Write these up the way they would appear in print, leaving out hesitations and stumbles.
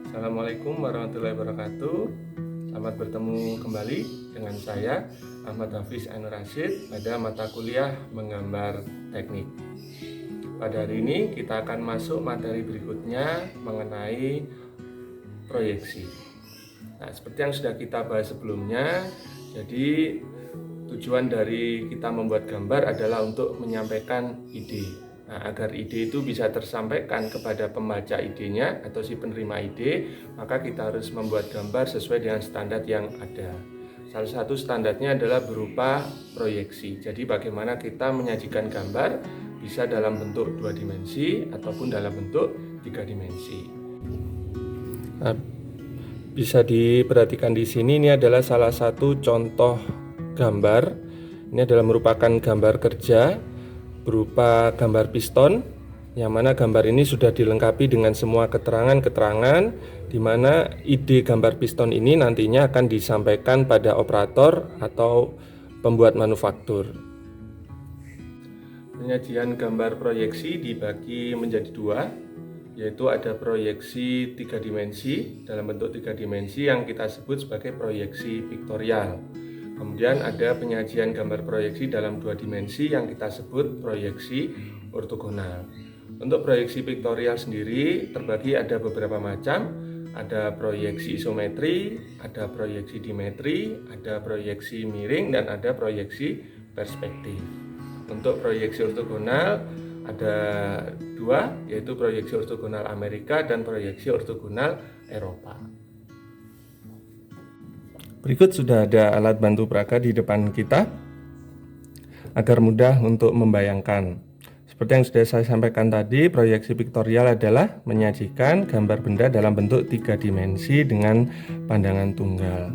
Assalamualaikum warahmatullahi wabarakatuh. Selamat bertemu kembali dengan saya Ahmad Hafiz Ainur Rasyid pada mata kuliah menggambar teknik. Pada hari ini kita akan masuk materi berikutnya mengenai proyeksi. Nah, seperti yang sudah kita bahas sebelumnya, jadi tujuan dari kita membuat gambar adalah untuk menyampaikan ide. Nah, agar ide itu bisa tersampaikan kepada pembaca idenya atau si penerima ide, maka kita harus membuat gambar sesuai dengan standar yang ada. Salah satu standarnya adalah berupa proyeksi. Jadi bagaimana kita menyajikan gambar bisa dalam bentuk 2 dimensi ataupun dalam bentuk 3 dimensi. Nah, bisa diperhatikan di sini, ini adalah salah satu contoh gambar. Ini adalah merupakan gambar kerja berupa gambar piston, yang mana gambar ini sudah dilengkapi dengan semua keterangan-keterangan di mana ide gambar piston ini nantinya akan disampaikan pada operator atau pembuat manufaktur. Penyajian gambar proyeksi dibagi menjadi 2, yaitu ada proyeksi 3 dimensi dalam bentuk 3 dimensi yang kita sebut sebagai proyeksi piktorial. Kemudian ada penyajian gambar proyeksi dalam 2 dimensi yang kita sebut proyeksi ortogonal. Untuk proyeksi piktorial sendiri terbagi ada beberapa macam. Ada proyeksi isometri, ada proyeksi dimetri, ada proyeksi miring, dan ada proyeksi perspektif. Untuk proyeksi ortogonal ada 2, yaitu proyeksi ortogonal Amerika dan proyeksi ortogonal Eropa. Berikut sudah ada alat bantu peraga di depan kita agar mudah untuk membayangkan. Seperti yang sudah saya sampaikan tadi, proyeksi piktorial adalah menyajikan gambar benda dalam bentuk 3 dimensi dengan pandangan tunggal.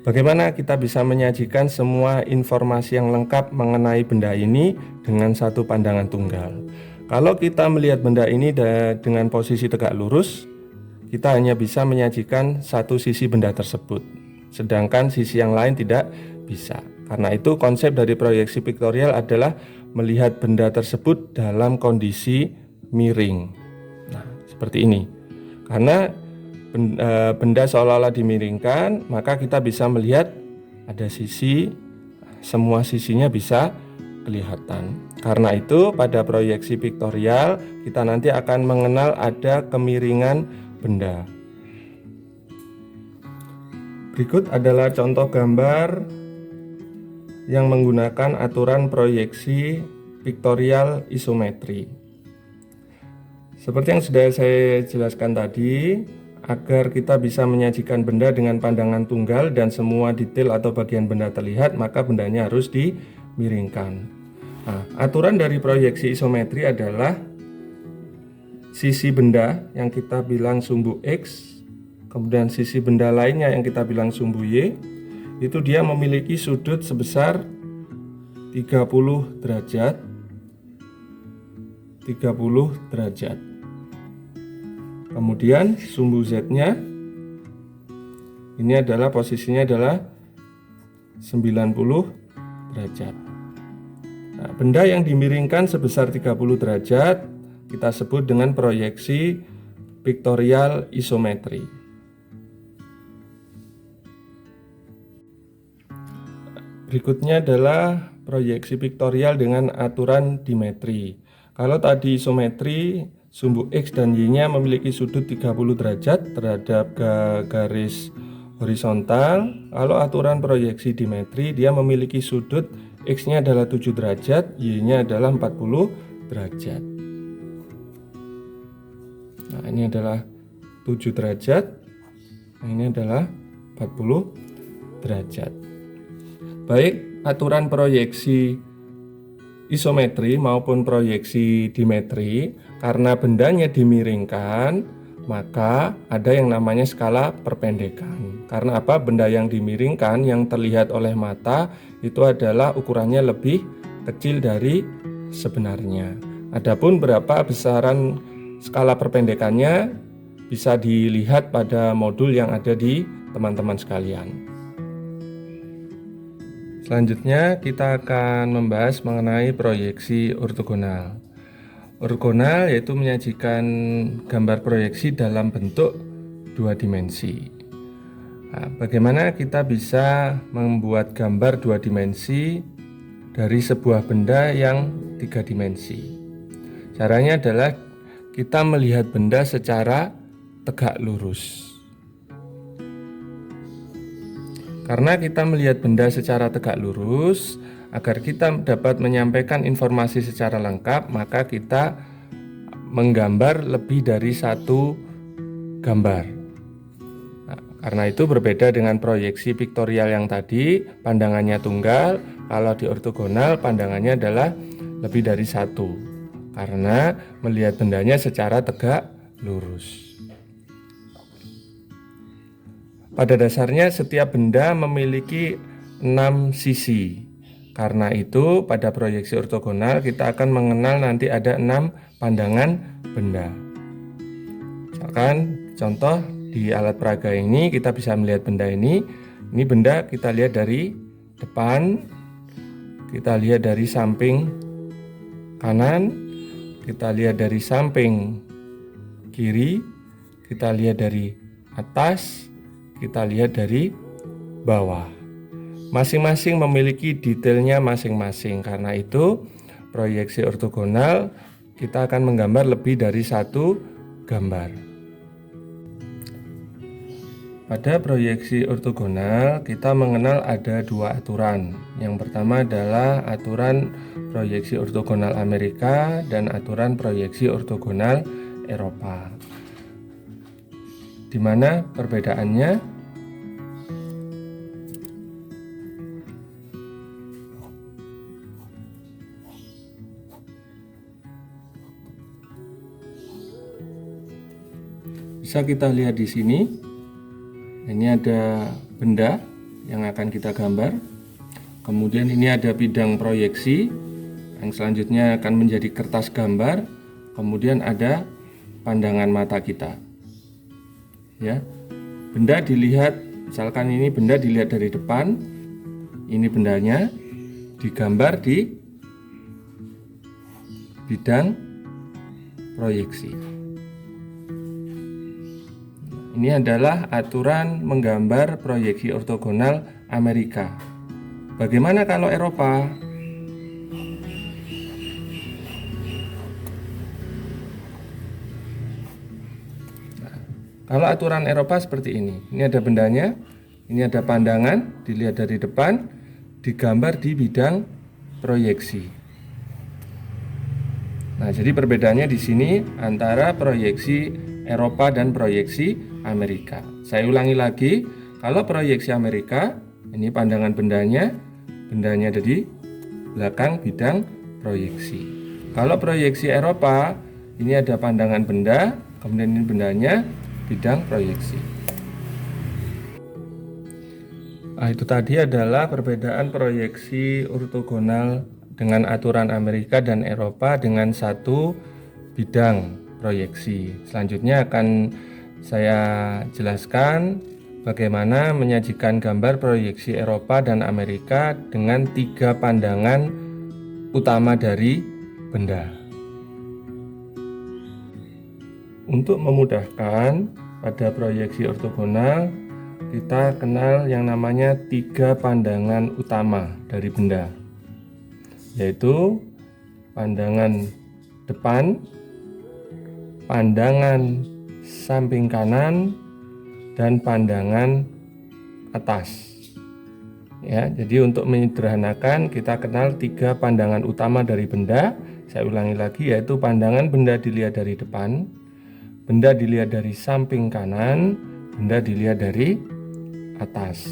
Bagaimana kita bisa menyajikan semua informasi yang lengkap mengenai benda ini dengan satu pandangan tunggal? Kalau kita melihat benda ini dengan posisi tegak lurus, kita hanya bisa menyajikan satu sisi benda tersebut, sedangkan sisi yang lain tidak bisa. Karena itu konsep dari proyeksi piktorial adalah melihat benda tersebut dalam kondisi miring. Nah, seperti ini. Karena benda seolah-olah dimiringkan, maka kita bisa melihat ada sisi, semua sisinya bisa kelihatan. Karena itu pada proyeksi piktorial kita nanti akan mengenal ada kemiringan benda. Berikut adalah contoh gambar yang menggunakan aturan proyeksi piktorial isometri. Seperti yang sudah saya jelaskan tadi, agar kita bisa menyajikan benda dengan pandangan tunggal dan semua detail atau bagian benda terlihat, maka bendanya harus dimiringkan. Nah, aturan dari proyeksi isometri adalah sisi benda yang kita bilang sumbu X, kemudian sisi benda lainnya yang kita bilang sumbu Y, itu dia memiliki sudut sebesar 30 derajat. Kemudian sumbu Z-nya ini adalah posisinya adalah 90 derajat. Nah, benda yang dimiringkan sebesar 30 derajat kita sebut dengan proyeksi piktorial isometri. Berikutnya adalah proyeksi piktorial dengan aturan dimetri. Kalau tadi isometri, sumbu X dan Y-nya memiliki sudut 30 derajat terhadap garis horizontal. Kalau aturan proyeksi dimetri, dia memiliki sudut X-nya adalah 7 derajat, Y-nya adalah 40 derajat. Nah, ini adalah 7 derajat, nah ini adalah 40 derajat. Baik aturan proyeksi isometri maupun proyeksi dimetri, karena bendanya dimiringkan, maka ada yang namanya skala perpendekan. Karena apa? Benda yang dimiringkan yang terlihat oleh mata itu adalah ukurannya lebih kecil dari sebenarnya. Adapun berapa besaran skala perpendekannya bisa dilihat pada modul yang ada di teman-teman sekalian. Selanjutnya kita akan membahas mengenai proyeksi ortogonal. Ortogonal yaitu menyajikan gambar proyeksi dalam bentuk dua dimensi. Nah, bagaimana kita bisa membuat gambar dua dimensi dari sebuah benda yang tiga dimensi? Caranya adalah kita melihat benda secara tegak lurus. Karena kita melihat benda secara tegak lurus, agar kita dapat menyampaikan informasi secara lengkap, maka kita menggambar lebih dari satu gambar. Nah, karena itu berbeda dengan proyeksi piktorial yang tadi, pandangannya tunggal. Kalau di ortogonal, pandangannya adalah lebih dari satu, karena melihat bendanya secara tegak lurus. Pada dasarnya setiap benda memiliki 6 sisi. Karena itu pada proyeksi ortogonal kita akan mengenal nanti ada 6 pandangan benda. Misalkan contoh di alat peraga ini kita bisa melihat benda ini. Ini benda kita lihat dari depan, kita lihat dari samping kanan, kita lihat dari samping kiri, kita lihat dari atas, kita lihat dari bawah. Masing-masing memiliki detailnya masing-masing. Karena itu proyeksi ortogonal kita akan menggambar lebih dari satu gambar. Pada proyeksi ortogonal kita mengenal ada dua aturan. Yang pertama adalah aturan proyeksi ortogonal Amerika dan aturan proyeksi ortogonal Eropa. Di mana perbedaannya? Bisa kita lihat di sini. Ini ada benda yang akan kita gambar. Kemudian ini ada bidang proyeksi yang selanjutnya akan menjadi kertas gambar. Kemudian ada pandangan mata kita. Ya. Benda dilihat, misalkan ini benda dilihat dari depan. Ini bendanya digambar di bidang proyeksi. Ini adalah aturan menggambar proyeksi ortogonal Amerika. Bagaimana kalau Eropa? Nah, kalau aturan Eropa seperti ini. Ini ada bendanya, ini ada pandangan, dilihat dari depan, digambar di bidang proyeksi. Nah, jadi perbedaannya di sini antara proyeksi Eropa dan proyeksi Amerika. Saya ulangi lagi, kalau proyeksi Amerika, ini pandangan bendanya ada di belakang bidang proyeksi. Kalau proyeksi Eropa, ini ada pandangan benda, kemudian ini bendanya bidang proyeksi. Nah, itu tadi adalah perbedaan proyeksi ortogonal dengan aturan Amerika dan Eropa dengan satu bidang proyeksi. Selanjutnya akan saya jelaskan bagaimana menyajikan gambar proyeksi Eropa dan Amerika dengan 3 pandangan utama dari benda. Untuk memudahkan, pada proyeksi ortogonal kita kenal yang namanya 3 pandangan utama dari benda, yaitu pandangan depan, pandangan samping kanan, dan pandangan atas. Ya, jadi untuk menyederhanakan kita kenal 3 pandangan utama dari benda. Saya ulangi lagi, yaitu pandangan benda dilihat dari depan, benda dilihat dari samping kanan, benda dilihat dari atas.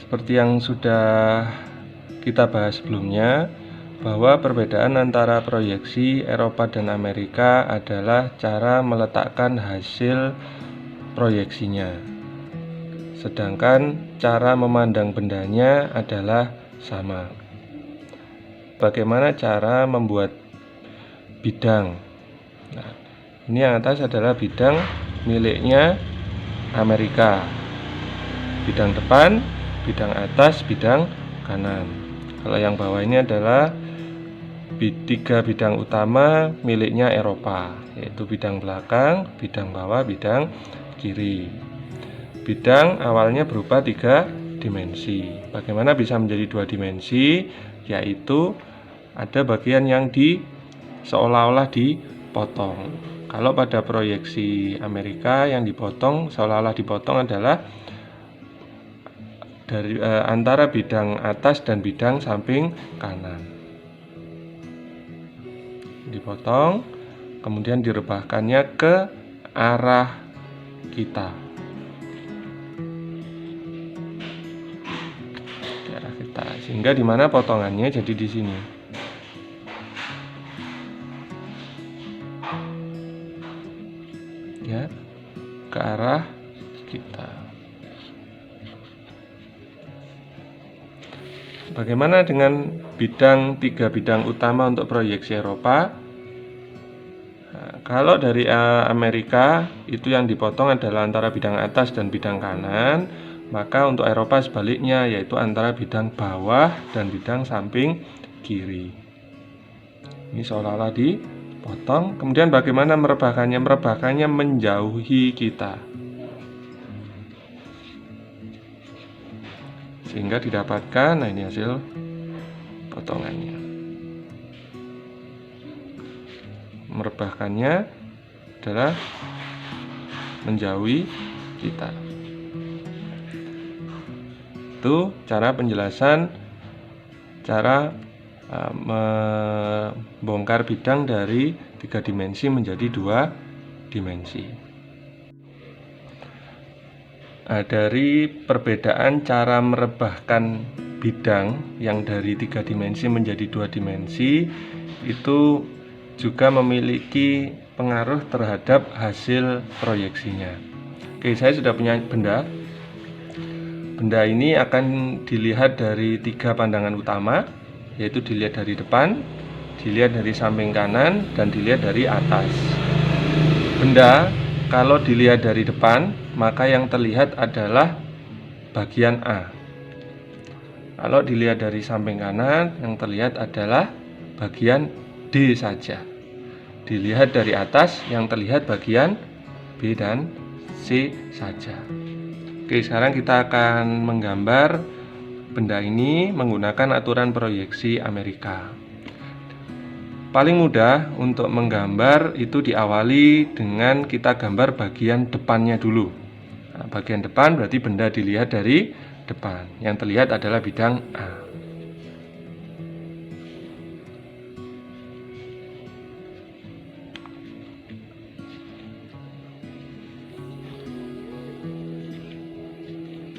Seperti yang sudah kita bahas sebelumnya, bahwa perbedaan antara proyeksi Eropa dan Amerika adalah cara meletakkan hasil proyeksinya. Sedangkan cara memandang bendanya adalah sama. Bagaimana cara membuat bidang? Nah, ini yang atas adalah bidang miliknya Amerika. Bidang depan, bidang atas, bidang kanan. Kalau yang bawah ini adalah tiga bidang utama miliknya Eropa, yaitu bidang belakang, bidang bawah, bidang kiri. Bidang awalnya berupa 3 dimensi. Bagaimana bisa menjadi 2 dimensi? Yaitu ada bagian yang seolah-olah dipotong. Kalau pada proyeksi Amerika yang dipotong, seolah-olah dipotong adalah dari antara bidang atas dan bidang samping kanan. Dipotong, kemudian direbahkannya ke arah kita. Ke arah kita. Sehingga di mana potongannya jadi di sini. Ya, ke arah kita. Bagaimana dengan tiga bidang utama untuk proyeksi Eropa? Nah, kalau dari Amerika itu yang dipotong adalah antara bidang atas dan bidang kanan, maka untuk Eropa sebaliknya, yaitu antara bidang bawah dan bidang samping kiri. Ini seolah-olah dipotong. Kemudian bagaimana merebahkannya? Merebahkannya menjauhi kita, sehingga didapatkan, nah ini hasil potongannya. Merebahkannya adalah menjauhi kita. Itu cara penjelasan cara membongkar bidang dari 3 dimensi menjadi 2 dimensi. Nah, dari perbedaan cara merebahkan bidang yang dari 3 dimensi menjadi 2 dimensi itu juga memiliki pengaruh terhadap hasil proyeksinya. Oke, saya sudah punya benda. Benda ini akan dilihat dari 3 pandangan utama, yaitu dilihat dari depan, dilihat dari samping kanan, dan dilihat dari atas. Benda kalau dilihat dari depan, maka yang terlihat adalah bagian A. Kalau dilihat dari samping kanan, yang terlihat adalah bagian D saja. Dilihat dari atas, yang terlihat bagian B dan C saja. Oke, sekarang kita akan menggambar benda ini menggunakan aturan proyeksi Amerika. Paling mudah untuk menggambar itu diawali dengan kita gambar bagian depannya dulu. Nah, bagian depan berarti benda dilihat dari depan. Yang terlihat adalah bidang A.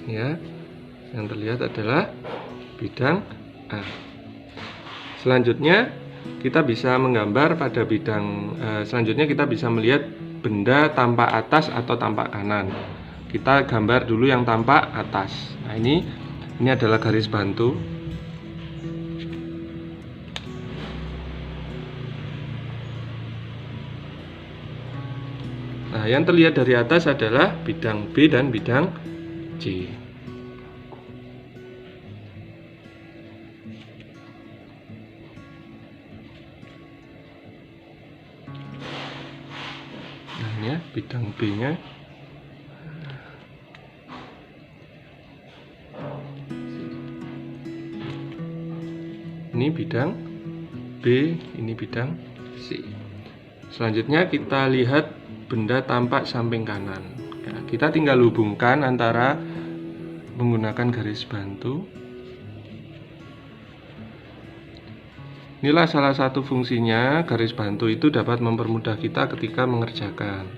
Ya, yang terlihat adalah bidang A. Selanjutnya kita bisa menggambar pada bidang selanjutnya kita bisa melihat benda tampak atas atau tampak kanan. Kita gambar dulu yang tampak atas. Nah, ini adalah garis bantu. Nah, yang terlihat dari atas adalah bidang B dan bidang C. Nah, ini ya, bidang B-nya. Ini bidang B, ini bidang C. Selanjutnya kita lihat benda tampak samping kanan. Ya, kita tinggal hubungkan antara menggunakan garis bantu. Inilah salah satu fungsinya garis bantu itu dapat mempermudah kita ketika mengerjakan.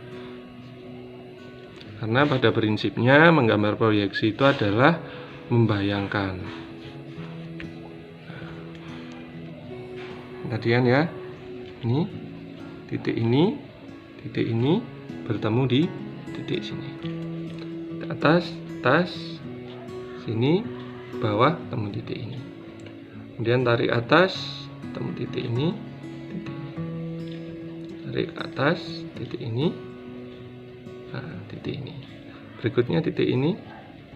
Karena pada prinsipnya menggambar proyeksi itu adalah membayangkan. Tadian ya, ini titik ini bertemu di titik sini. Atas, sini, bawah, temu titik ini. Kemudian tarik atas, temu titik ini, tarik atas, titik ini, nah, titik ini. Berikutnya titik ini,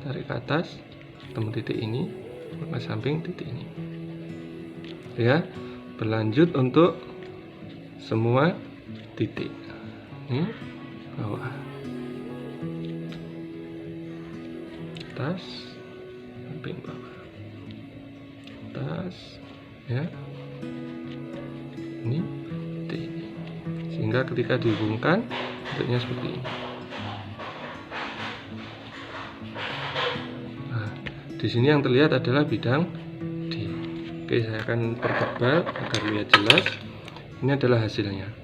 tarik ke atas, temu titik ini, ke samping titik ini. Ya. berlanjut untuk semua titik. Ini bawah, atas, samping bawah, atas, ya. Ini titik ini. Sehingga ketika dihubungkan bentuknya seperti ini. Nah, di sini yang terlihat adalah bidang D. Oke, saya akan pertebal agar lihat jelas. Ini adalah hasilnya.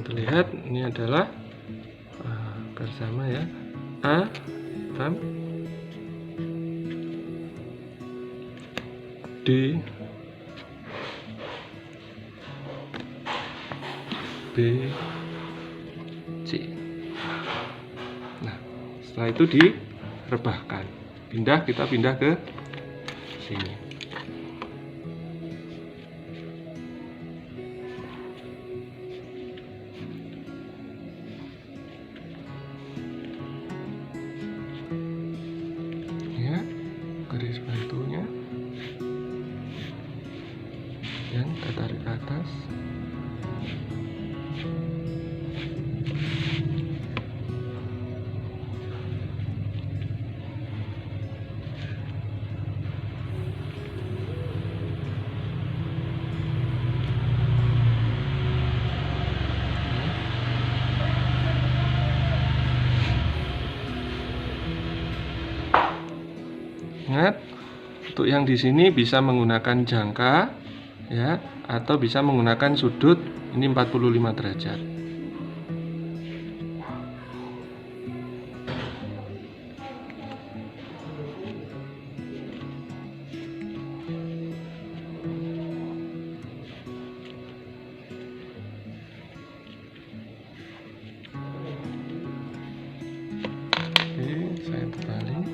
Terlihat ini adalah bersama ya, A, paham? D, B, C. Nah, setelah itu direbahkan, kita pindah ke sini. Garis bantunya dan kita tarik ke atas. Ingat, untuk yang di sini bisa menggunakan jangka ya, atau bisa menggunakan sudut ini 45 derajat. Oke, saya terbalik.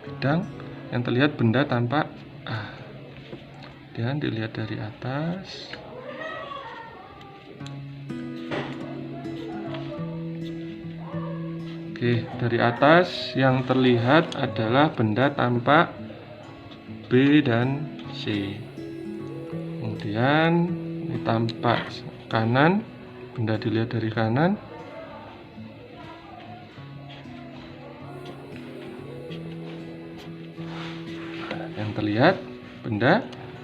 Bidang yang terlihat benda tanpa A, dan dilihat dari atas. Oke, dari atas yang terlihat adalah benda tanpa B dan C. Kemudian ini tampak kanan, benda dilihat dari kanan. Yang terlihat benda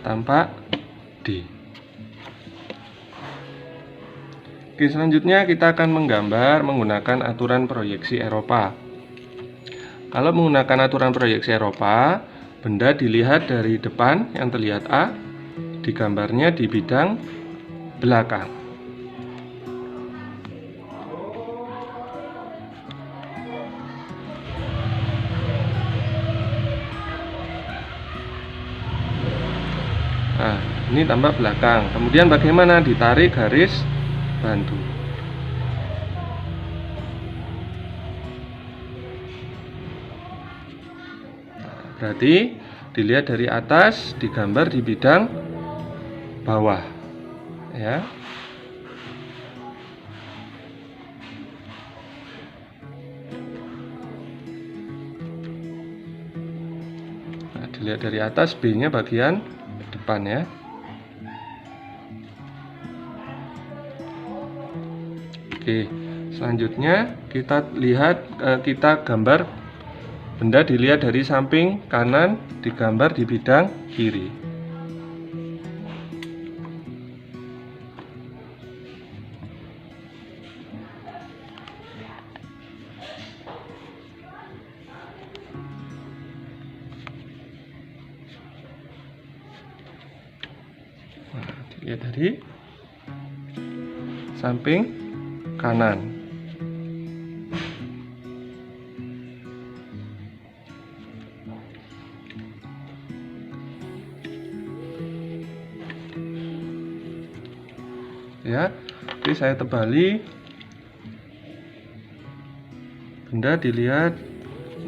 tanpa D. Oke, selanjutnya kita akan menggambar menggunakan aturan proyeksi Eropa. Kalau menggunakan aturan proyeksi Eropa, benda dilihat dari depan yang terlihat A, digambarnya di bidang belakang. Nah, ini tambah belakang. Kemudian bagaimana ditarik garis bantu. Berarti dilihat dari atas, digambar di bidang bawah, ya. Nah, dilihat dari atas, B-nya bagian depan ya. Oke, selanjutnya kita lihat, kita gambar benda dilihat dari samping kanan, digambar di bidang kiri. Nah, dilihat dari samping kanan. ya. Oke, saya tebali. Benda dilihat,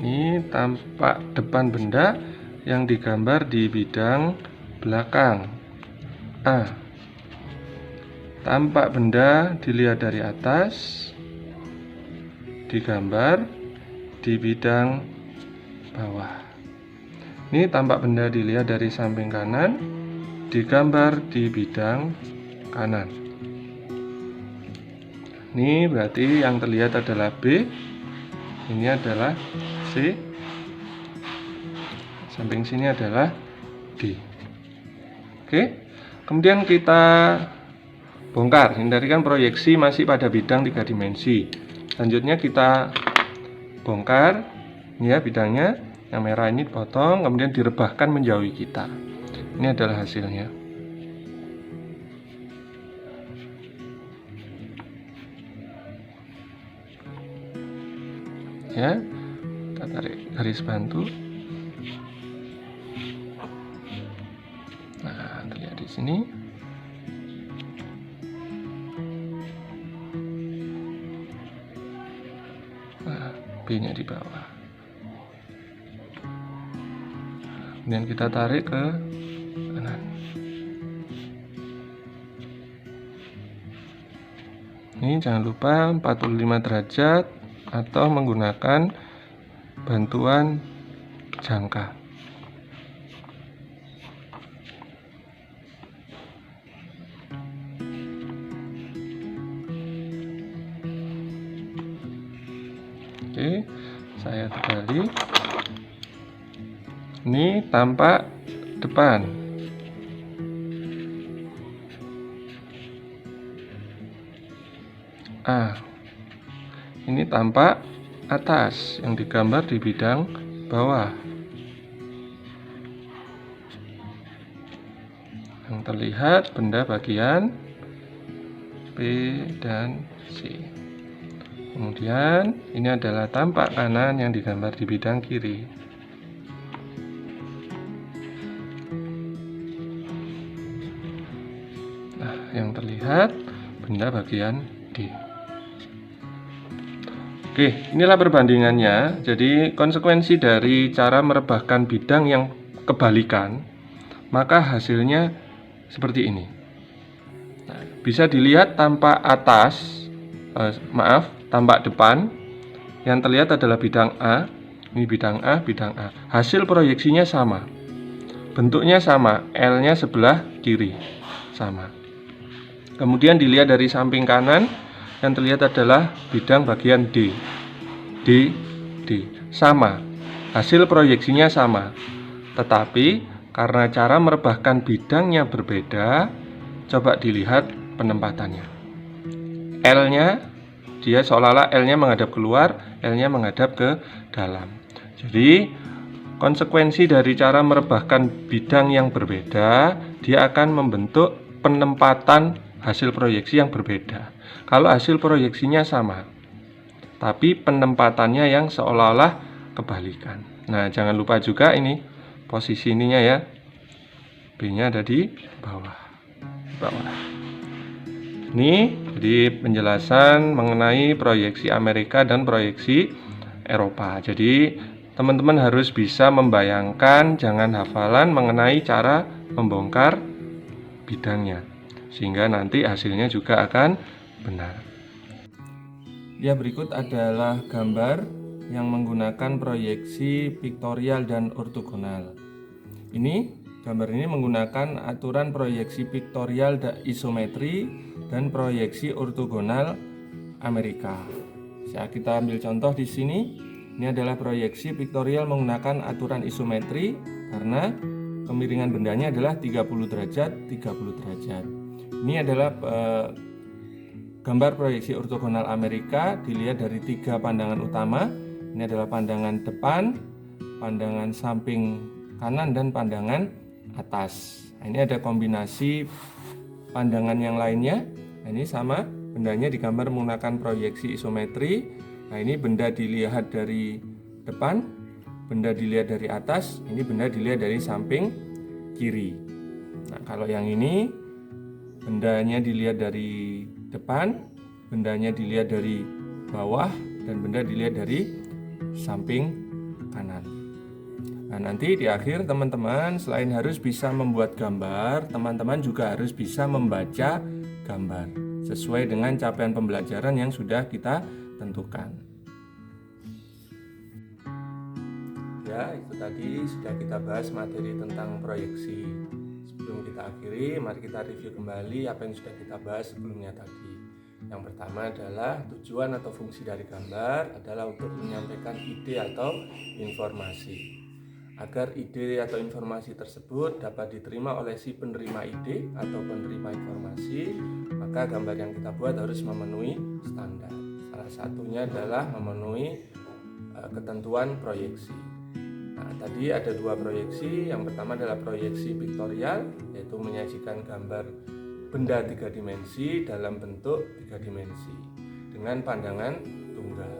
ini tampak depan benda yang digambar di bidang belakang A. Tampak benda dilihat dari atas, digambar di bidang bawah. Ini tampak benda dilihat dari samping kanan, digambar di bidang kanan. Ini berarti yang terlihat adalah B, ini adalah C, samping sini adalah D. Oke, kemudian kita bongkar, hindari kan proyeksi masih pada bidang 3 dimensi. Selanjutnya kita bongkar, ini ya bidangnya, yang merah ini dipotong, kemudian direbahkan menjauhi kita. Ini adalah hasilnya. Ya, kita tarik garis bantu. Nah, terlihat di sini. Nah, B-nya di bawah. Kemudian kita tarik ke kanan. Ini jangan lupa 45 derajat atau menggunakan bantuan jangka. Oke, saya terbalik. Ini tampak depan. A. Ini tampak atas yang digambar di bidang bawah. Yang terlihat benda bagian B dan C. Kemudian ini adalah tampak kanan yang digambar di bidang kiri. Nah, yang terlihat benda bagian D. Oke, inilah perbandingannya. Jadi konsekuensi dari cara merebahkan bidang yang kebalikan, maka hasilnya seperti ini. Nah, bisa dilihat tampak atas, tampak depan. Yang terlihat adalah bidang A. Ini bidang A, bidang A. Hasil proyeksinya sama. Bentuknya sama, L-nya sebelah kiri. Sama. Kemudian dilihat dari samping kanan, yang terlihat adalah bidang bagian D. D, D. Sama. Hasil proyeksinya sama. Tetapi karena cara merebahkan bidangnya berbeda, coba dilihat penempatannya. L-nya, dia seolah-olah L-nya menghadap keluar, L-nya menghadap ke dalam. Jadi konsekuensi dari cara merebahkan bidang yang berbeda, dia akan membentuk penempatan hasil proyeksi yang berbeda. Kalau hasil proyeksinya sama, tapi penempatannya yang seolah-olah kebalikan. Nah, jangan lupa juga ini posisi ininya ya. B-nya ada di bawah. Ini jadi penjelasan mengenai proyeksi Amerika dan proyeksi Eropa. Jadi teman-teman harus bisa membayangkan, jangan hafalan mengenai cara membongkar bidangnya, sehingga nanti hasilnya juga akan benar. Ya, berikut adalah gambar yang menggunakan proyeksi piktorial dan ortogonal. Gambar ini menggunakan aturan proyeksi piktorial isometri dan proyeksi ortogonal Amerika. Kita ambil contoh di sini. Ini adalah proyeksi piktorial menggunakan aturan isometri karena kemiringan bendanya adalah 30 derajat, 30 derajat. Ini adalah gambar proyeksi ortogonal Amerika dilihat dari 3 pandangan utama. Ini adalah pandangan depan, pandangan samping kanan, dan pandangan atas. Nah, ini ada kombinasi pandangan yang lainnya. Nah, ini sama, bendanya digambar menggunakan proyeksi isometri. Nah, ini benda dilihat dari depan, benda dilihat dari atas, ini benda dilihat dari samping kiri. Nah, kalau yang ini bendanya dilihat dari depan, bendanya dilihat dari bawah, dan benda dilihat dari samping kanan. Nah, nanti di akhir teman-teman selain harus bisa membuat gambar, teman-teman juga harus bisa membaca gambar sesuai dengan capaian pembelajaran yang sudah kita tentukan. Ya, itu tadi sudah kita bahas materi tentang proyeksi. Sebelum kita akhiri, mari kita review kembali apa yang sudah kita bahas sebelumnya tadi. Yang pertama adalah tujuan atau fungsi dari gambar adalah untuk menyampaikan ide atau informasi. Agar ide atau informasi tersebut dapat diterima oleh si penerima ide atau penerima informasi, maka gambar yang kita buat harus memenuhi standar. Salah satunya adalah memenuhi ketentuan proyeksi. Nah, tadi ada dua proyeksi. Yang pertama adalah proyeksi piktorial, yaitu menyajikan gambar benda tiga dimensi dalam bentuk tiga dimensi dengan pandangan tunggal.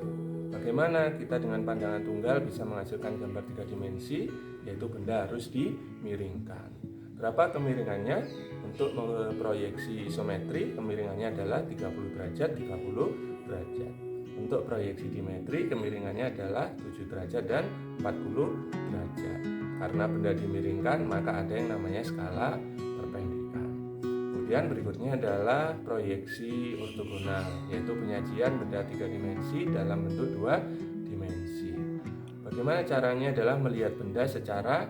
Bagaimana kita dengan pandangan tunggal bisa menghasilkan gambar tiga dimensi, yaitu benda harus dimiringkan. Berapa kemiringannya? Untuk proyeksi isometri, kemiringannya adalah 30 derajat, 30 derajat. Untuk proyeksi dimetri, kemiringannya adalah 7 derajat dan 40 derajat. Karena benda dimiringkan, maka ada yang namanya skala perpendikan. Kemudian berikutnya adalah proyeksi ortogonal, yaitu penyajian benda tiga dimensi dalam bentuk dua dimensi. Bagaimana caranya adalah melihat benda secara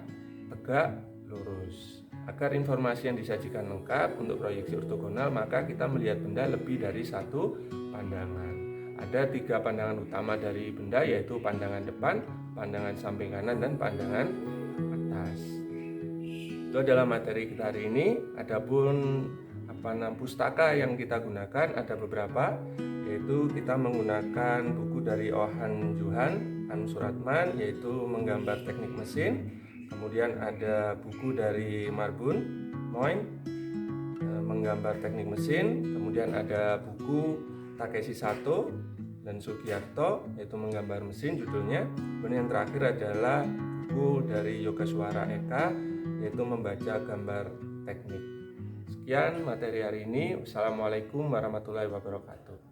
tegak lurus. Agar informasi yang disajikan lengkap untuk proyeksi ortogonal, maka kita melihat benda lebih dari satu pandangan. Ada tiga pandangan utama dari benda, yaitu pandangan depan, pandangan samping kanan, dan pandangan atas. Itu adalah materi kita hari ini. Adapun pustaka yang kita gunakan ada beberapa, yaitu kita menggunakan buku dari Ohan Johan Suratman, yaitu menggambar teknik mesin. Kemudian ada buku dari Marbun Moin, menggambar teknik mesin. Kemudian ada buku Takeshi Sato dan Sugiarto, yaitu menggambar mesin judulnya. Kemudian yang terakhir adalah buku dari Yogaswara Eka, yaitu membaca gambar teknik. Sekian materi hari ini. Wassalamualaikum warahmatullahi wabarakatuh.